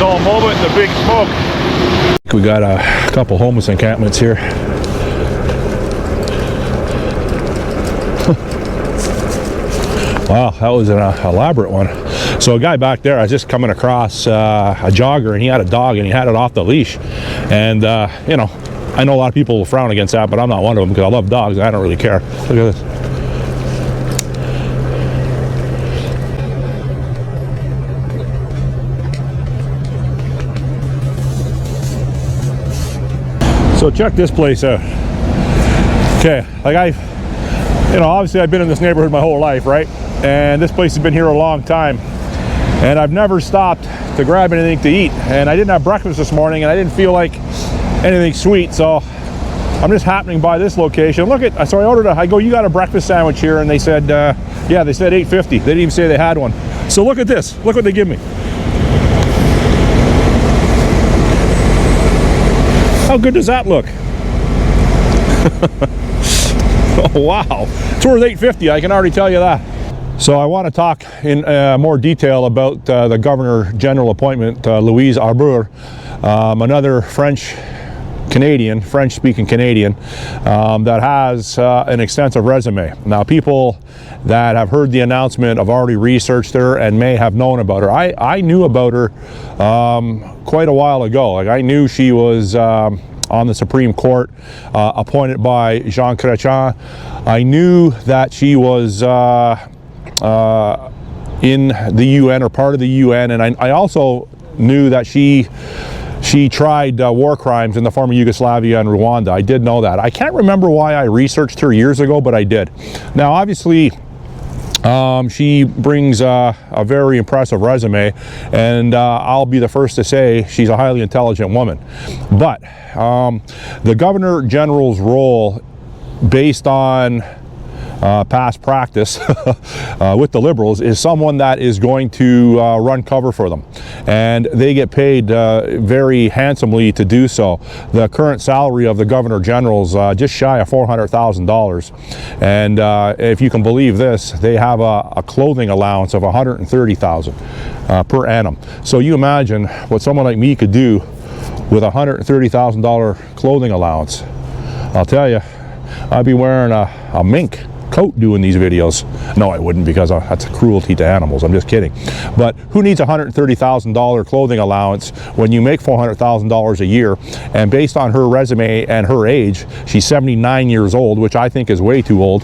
dull moment and the big smoke. We got a couple homeless encampments here. Wow, that was an elaborate one. So a guy back there, I was just coming across a jogger, and he had a dog, and he had it off the leash. And, you know, I know a lot of people will frown against that, but I'm not one of them because I love dogs and I don't really care. Look at this. So check this place out. Okay, like obviously I've been in this neighborhood my whole life, right? And this place has been here a long time. And I've never stopped to grab anything to eat. And I didn't have breakfast this morning, and I didn't feel like anything sweet. So I'm just happening by this location. Look at, so I ordered I go, you got a breakfast sandwich here? And they said, yeah, they said $8.50. They didn't even say they had one. So look at this. Look what they give me. How good does that look? Oh, wow. It's worth $8.50, I can already tell you that. So I want to talk in more detail about the Governor General appointment, Louise Arbour, another French-speaking Canadian that has an extensive resume. Now, people that have heard the announcement have already researched her and may have known about her. I knew about her quite a while ago. Like, I knew she was on the Supreme Court, appointed by Jean Chrétien. I knew that she was in the UN or part of the UN, and I also knew that she tried war crimes in the former Yugoslavia and Rwanda. I did know that. I can't remember why I researched her years ago, but I did. Now, obviously, she brings a very impressive resume, and I'll be the first to say she's a highly intelligent woman. But the Governor General's role, based on past practice with the Liberals, is someone that is going to run cover for them, and they get paid very handsomely to do so. The current salary of the Governor General's just shy of $400,000, and if you can believe this, they have a clothing allowance of $130,000 per annum. So you imagine what someone like me could do with $130,000 clothing allowance. I'll tell you, I'd be wearing a mink coat doing these videos. No, I wouldn't, because that's a cruelty to animals. I'm just kidding. But who needs $130,000 clothing allowance when you make $400,000 a year? And based on her resume and her age, she's 79 years old, which I think is way too old.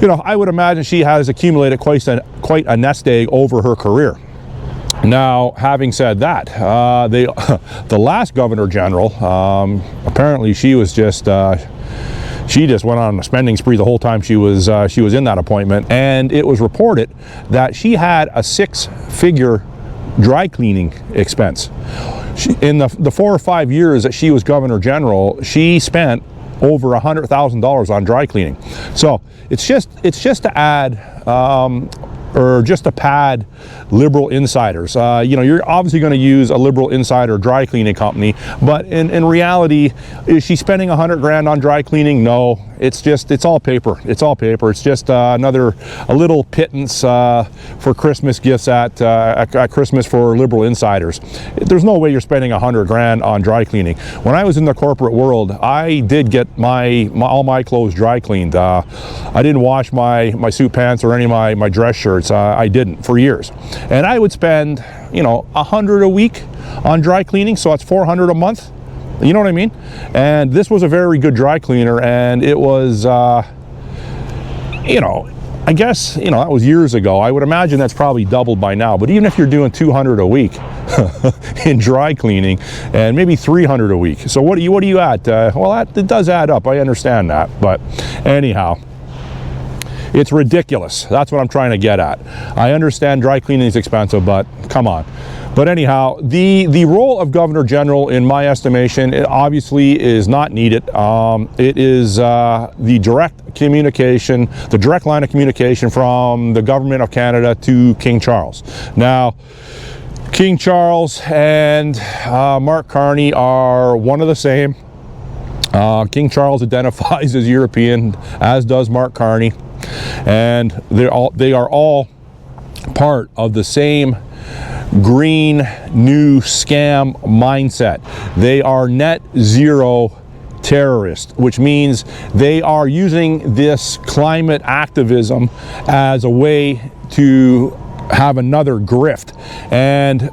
You know, I would imagine she has accumulated quite a nest egg over her career. Now, having said that, the last Governor General, apparently she was just she just went on a spending spree the whole time she was in that appointment, and it was reported that she had a six-figure dry cleaning expense. In the 4 or 5 years that she was Governor General, she spent over $100,000 on dry cleaning. So it's just to add or just to pad Liberal insiders. You know, you're obviously going to use a Liberal insider dry cleaning company, but in reality, is she spending $100 grand on dry cleaning? No, it's all paper. It's all paper. It's just a little pittance for Christmas gifts at Christmas for Liberal insiders. There's no way you're spending $100 grand on dry cleaning. When I was in the corporate world, I did get all my clothes dry cleaned. I didn't wash my suit pants or any of my dress shirts. I didn't for years, and I would spend, you know, $100 a week on dry cleaning, so that's $400 a month. You know what I mean? And this was a very good dry cleaner, and it was, you know, I guess, you know, that was years ago. I would imagine that's probably doubled by now. But even if you're doing $200 a week in dry cleaning, and maybe $300 a week, so what are you at? Well, it does add up. I understand that, but anyhow. It's ridiculous. That's what I'm trying to get at. I understand dry cleaning is expensive, but come on. But anyhow, the role of Governor General, in my estimation, it obviously is not needed. It is the direct line of communication from the Government of Canada to King Charles. Now, King Charles and Mark Carney are one of the same. King Charles identifies as European, as does Mark Carney. And they are all part of the same green new scam mindset. They are net zero terrorists, which means they are using this climate activism as a way to have another grift. And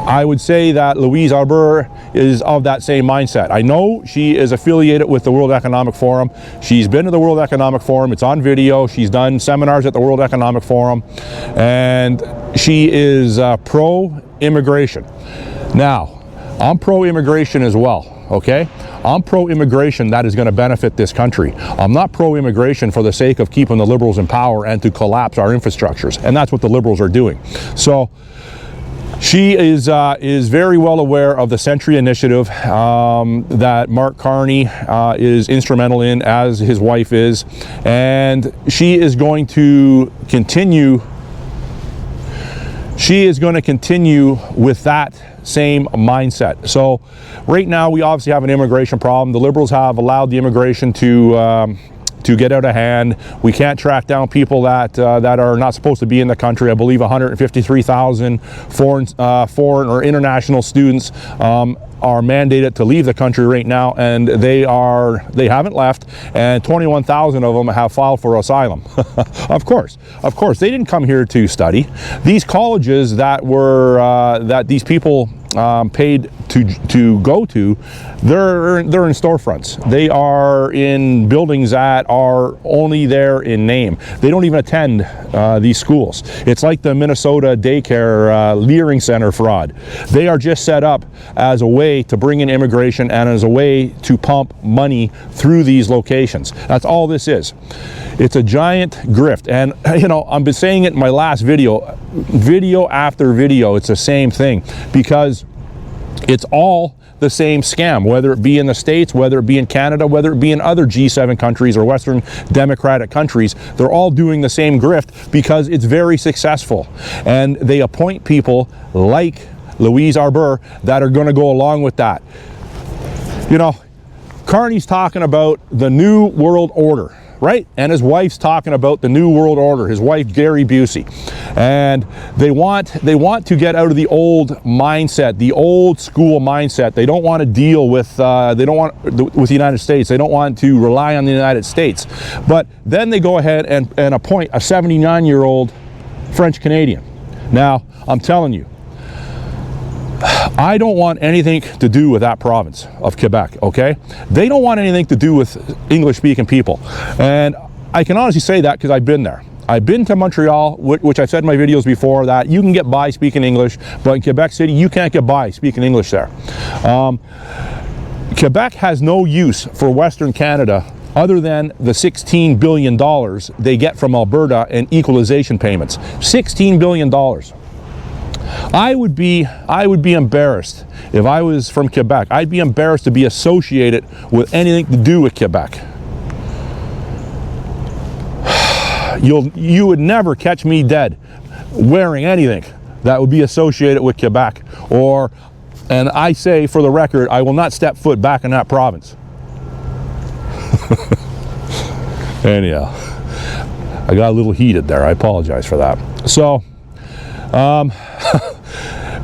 I would say that Louise Arbour is of that same mindset. I know she is affiliated with the World Economic Forum. She's been to the World Economic Forum. It's on video. She's done seminars at the World Economic Forum. And she is pro-immigration. Now, I'm pro-immigration as well, okay? I'm pro-immigration that is going to benefit this country. I'm not pro-immigration for the sake of keeping the Liberals in power and to collapse our infrastructures. And that's what the Liberals are doing. So, she is very well aware of the Century Initiative that Mark Carney is instrumental in, as his wife is, and she is going to continue. She is going to continue with that same mindset. So, right now we obviously have an immigration problem. The Liberals have allowed the immigration to get out of hand. We can't track down people that are not supposed to be in the country. I believe 153,000 foreign or international students are mandated to leave the country right now, and they haven't left, and 21,000 of them have filed for asylum. Of course, they didn't come here to study. These colleges that these people paid to go to, they're in storefronts. They are in buildings that are only there in name. They don't even attend these schools. It's like the Minnesota daycare Leering Center fraud. They are just set up as a way to bring in immigration and as a way to pump money through these locations. That's all this is. It's a giant grift. And you know, I've been saying it in my last video after video, it's the same thing, because it's all the same scam, whether it be in the States, whether it be in Canada, whether it be in other G7 countries or Western democratic countries. They're all doing the same grift because it's very successful. And they appoint people like Louise Arbour that are going to go along with that. You know, Carney's talking about the New World Order, right? And his wife's talking about the New World Order, his wife Gary Busey. And they want to get out of the old mindset, the old school mindset. They don't want to deal with with the United States. They don't want to rely on the United States. But then they go ahead and appoint a 79-year-old French Canadian. Now, I'm telling you, I don't want anything to do with that province of Quebec, okay? They don't want anything to do with English-speaking people. And I can honestly say that because I've been there. I've been to Montreal, which I've said in my videos before, that you can get by speaking English, but in Quebec City, you can't get by speaking English there. Quebec has no use for Western Canada other than the $16 billion they get from Alberta in equalization payments. $16 billion. I would be embarrassed if I was from Quebec. I'd be embarrassed to be associated with anything to do with Quebec. You would never catch me dead wearing anything that would be associated with Quebec. And I say, for the record, I will not step foot back in that province. Anyhow, I got a little heated there. I apologize for that. So,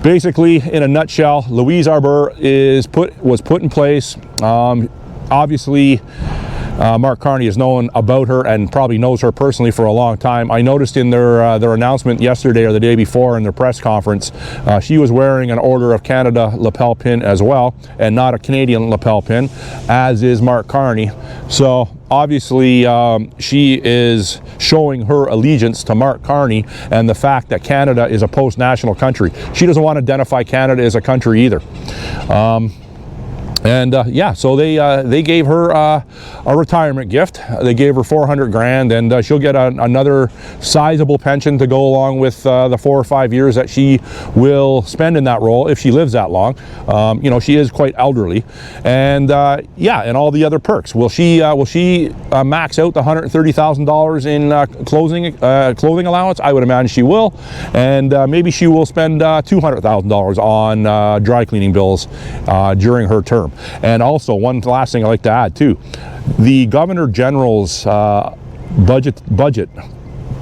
basically, in a nutshell, Louise Arbour was put in place. Obviously, Mark Carney has known about her and probably knows her personally for a long time. I noticed in their announcement yesterday or the day before in their press conference, she was wearing an Order of Canada lapel pin as well, and not a Canadian lapel pin, as is Mark Carney. So obviously she is showing her allegiance to Mark Carney and the fact that Canada is a post-national country. She doesn't want to identify Canada as a country either. Yeah, so they gave her a retirement gift. They gave her $400,000, and she'll get another sizable pension to go along with the 4 or 5 years that she will spend in that role if she lives that long. You know, she is quite elderly, and yeah, and all the other perks. Will she max out the $130,000 in clothing allowance? I would imagine she will, and maybe she will spend $200,000 on dry cleaning bills during her term. And also, one last thing I'd like to add too, the Governor General's budget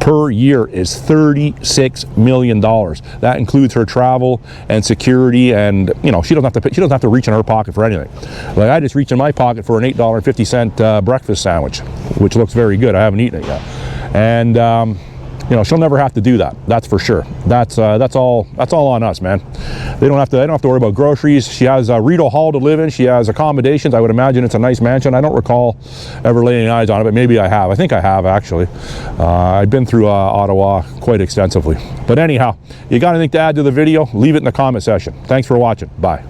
per year is $36 million. That includes her travel and security, and you know, she doesn't have to reach in her pocket for anything. Like, I just reach in my pocket for an $8.50 breakfast sandwich, which looks very good. I haven't eaten it yet, and you know, she'll never have to do that. That's for sure. That's all on us, man. They don't have to worry about groceries. She has Rideau Hall to live in. She has accommodations. I would imagine it's a nice mansion. I don't recall ever laying eyes on it, but maybe I have. I think I have, actually. I've been through Ottawa quite extensively. But anyhow, you got anything to add to the video? Leave it in the comment section. Thanks for watching. Bye.